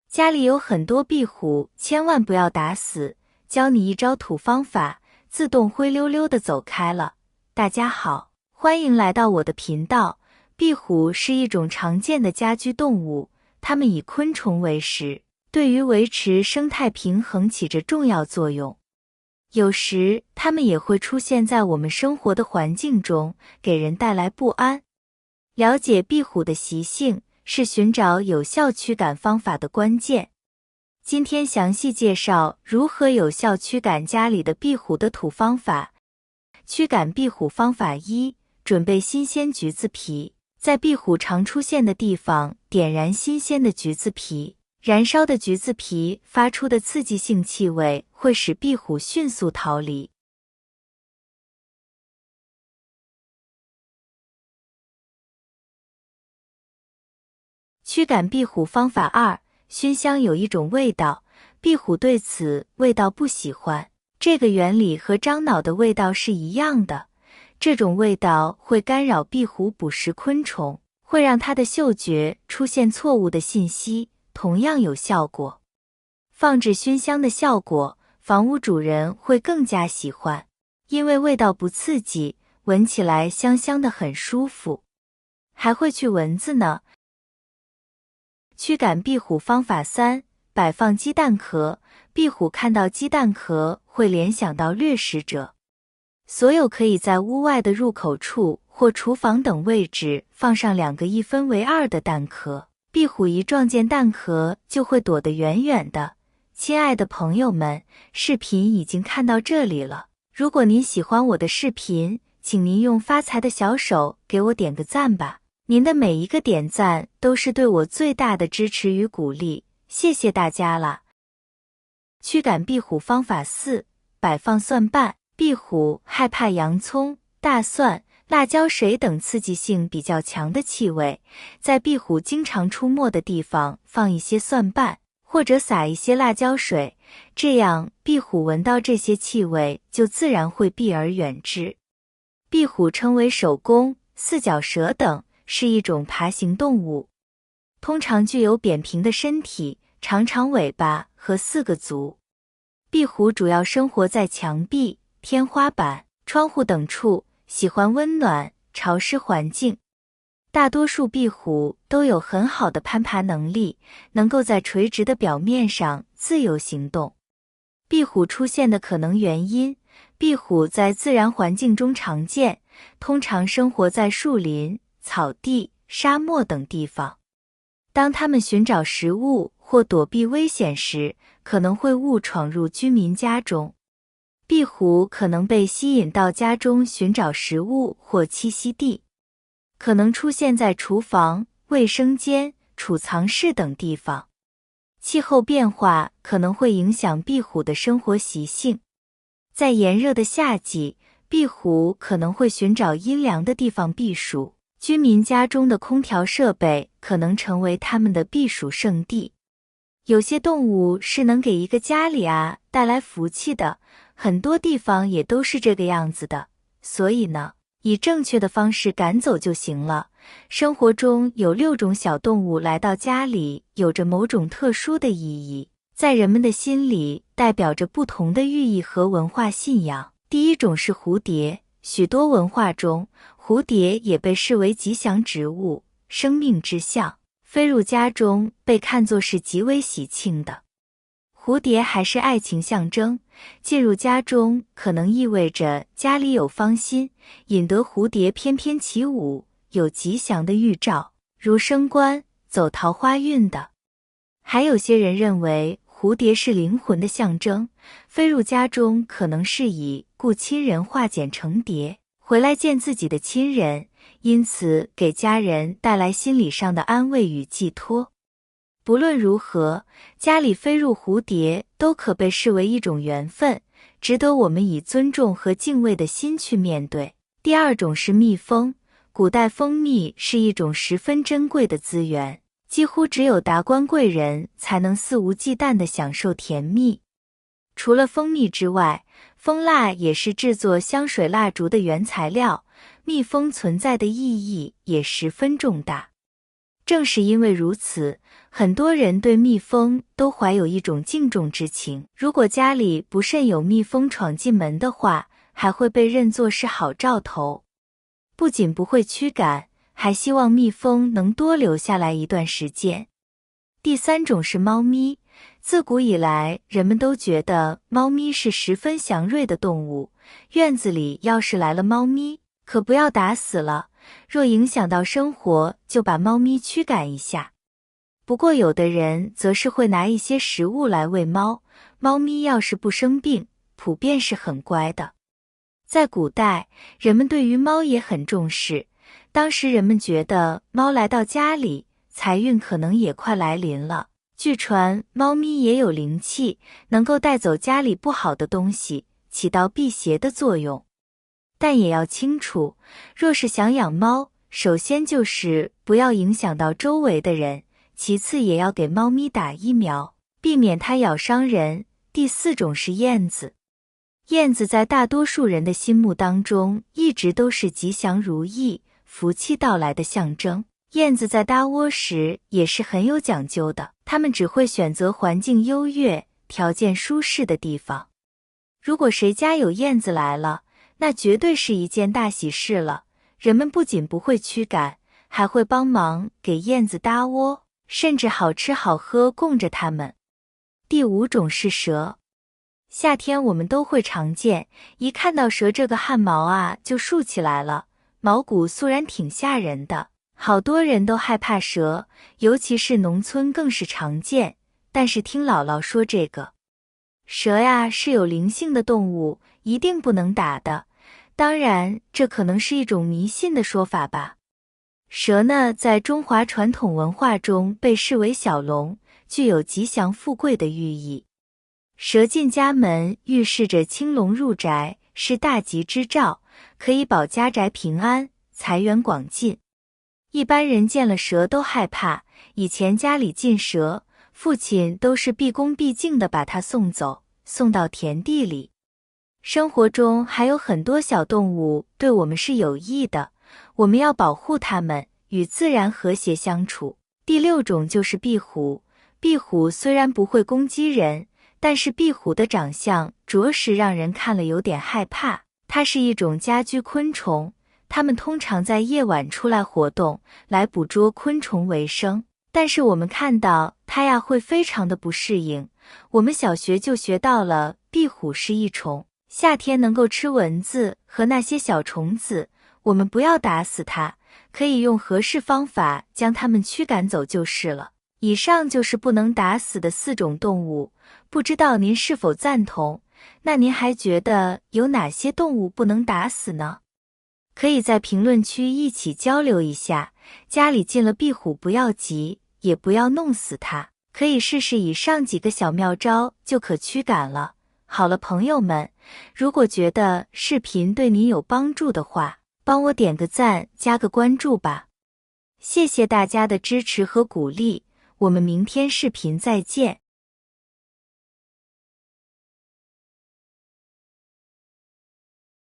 家里有很多壁虎，千万不要打死，教你一招土方法，自动灰溜溜地走开了。大家好，欢迎来到我的频道。壁虎是一种常见的家居动物，它们以昆虫为食，对于维持生态平衡起着重要作用。有时，它们也会出现在我们生活的环境中，给人带来不安。了解壁虎的习性是寻找有效驱赶方法的关键。今天详细介绍如何有效驱赶家里的壁虎的土方法。驱赶壁虎方法1：准备新鲜橘子皮。在壁虎常出现的地方点燃新鲜的橘子皮，燃烧的橘子皮发出的刺激性气味会使壁虎迅速逃离。驱赶壁虎方法2：熏香有一种味道，壁虎对此味道不喜欢。这个原理和樟脑的味道是一样的，这种味道会干扰壁虎捕食昆虫，会让它的嗅觉出现错误的信息，同样有效果。放置熏香的效果，房屋主人会更加喜欢，因为味道不刺激，闻起来香香的很舒服，还会去蚊子呢。驱赶壁虎方法3：摆放鸡蛋壳。壁虎看到鸡蛋壳会联想到掠食者，所有可以在屋外的入口处或厨房等位置放上2个1分为2的蛋壳，壁虎一撞见蛋壳就会躲得远远的。亲爱的朋友们，视频已经看到这里了，如果您喜欢我的视频，请您用发财的小手给我点个赞吧。您的每一个点赞都是对我最大的支持与鼓励，谢谢大家了。驱赶壁虎方法4：摆放蒜瓣。壁虎害怕洋葱、大蒜、辣椒水等刺激性比较强的气味，在壁虎经常出没的地方放一些蒜瓣，或者撒一些辣椒水，这样壁虎闻到这些气味就自然会避而远之。壁虎称为守宫、四脚蛇等，是一种爬行动物，通常具有扁平的身体、长长尾巴和4个足。壁虎主要生活在墙壁、天花板、窗户等处，喜欢温暖、潮湿环境。大多数壁虎都有很好的攀爬能力，能够在垂直的表面上自由行动。壁虎出现的可能原因：壁虎在自然环境中常见，通常生活在树林、草地、沙漠等地方。当它们寻找食物或躲避危险时，可能会误闯入居民家中。壁虎可能被吸引到家中寻找食物或栖息地，可能出现在厨房、卫生间、储藏室等地方。气候变化可能会影响壁虎的生活习性。在炎热的夏季，壁虎可能会寻找阴凉的地方避暑，居民家中的空调设备可能成为它们的避暑胜地。有些动物是能给一个家里带来福气的，很多地方也都是这个样子的，所以呢，以正确的方式赶走就行了。生活中有6种小动物来到家里，有着某种特殊的意义，在人们的心里代表着不同的寓意和文化信仰。第一种是蝴蝶，许多文化中，蝴蝶也被视为吉祥植物，生命之象，飞入家中被看作是极为喜庆的。蝴蝶还是爱情象征，进入家中可能意味着家里有芳心，引得蝴蝶翩翩起舞，有吉祥的预兆，如升官、走桃花运的。还有些人认为蝴蝶是灵魂的象征，飞入家中可能是以故亲人化茧成蝶，回来见自己的亲人，因此给家人带来心理上的安慰与寄托。不论如何，家里飞入蝴蝶都可被视为一种缘分，值得我们以尊重和敬畏的心去面对。第二种是蜜蜂，古代蜂蜜是一种十分珍贵的资源，几乎只有达官贵人才能肆无忌惮地享受甜蜜。除了蜂蜜之外，蜂蜡也是制作香水蜡烛的原材料，蜜蜂存在的意义也十分重大。正是因为如此，很多人对蜜蜂都怀有一种敬重之情。如果家里不慎有蜜蜂闯进门的话，还会被认作是好兆头。不仅不会驱赶，还希望蜜蜂能多留下来一段时间。第三种是猫咪。自古以来，人们都觉得猫咪是十分祥瑞的动物。院子里要是来了猫咪，可不要打死了，若影响到生活，就把猫咪驱赶一下。不过有的人则是会拿一些食物来喂猫，猫咪要是不生病，普遍是很乖的。在古代，人们对于猫也很重视，当时人们觉得猫来到家里，财运可能也快来临了。据传，猫咪也有灵气，能够带走家里不好的东西，起到辟邪的作用。但也要清楚，若是想养猫，首先就是不要影响到周围的人，其次也要给猫咪打疫苗，避免它咬伤人。第四种是燕子。燕子在大多数人的心目当中，一直都是吉祥如意、福气到来的象征。燕子在搭窝时也是很有讲究的，它们只会选择环境优越、条件舒适的地方。如果谁家有燕子来了，那绝对是一件大喜事了。人们不仅不会驱赶，还会帮忙给燕子搭窝，甚至好吃好喝供着它们。第五种是蛇。夏天我们都会常见，一看到蛇这个汗毛啊就竖起来了，毛骨肃然挺吓人的。好多人都害怕蛇，尤其是农村更是常见。但是听姥姥说，这个蛇呀是有灵性的动物，一定不能打的。当然，这可能是一种迷信的说法吧。蛇呢，在中华传统文化中被视为小龙，具有吉祥富贵的寓意。蛇进家门，预示着青龙入宅，是大吉之兆，可以保家宅平安，财源广进。一般人见了蛇都害怕，以前家里进蛇，父亲都是毕恭毕敬地把它送走，送到田地里。生活中还有很多小动物对我们是有益的，我们要保护它们，与自然和谐相处。第六种就是壁虎。壁虎虽然不会攻击人，但是壁虎的长相着实让人看了有点害怕。它是一种家居昆虫，它们通常在夜晚出来活动，来捕捉昆虫为生。但是我们看到它呀会非常的不适应。我们小学就学到了，壁虎是益虫，夏天能够吃蚊子和那些小虫子，我们不要打死它，可以用合适方法将它们驱赶走就是了。以上就是不能打死的4种动物，不知道您是否赞同？那您还觉得有哪些动物不能打死呢？可以在评论区一起交流一下。家里进了壁虎不要急，也不要弄死它，可以试试以上几个小妙招就可驱赶了。好了，朋友们，如果觉得视频对您有帮助的话，帮我点个赞，加个关注吧。谢谢大家的支持和鼓励，我们明天视频再见。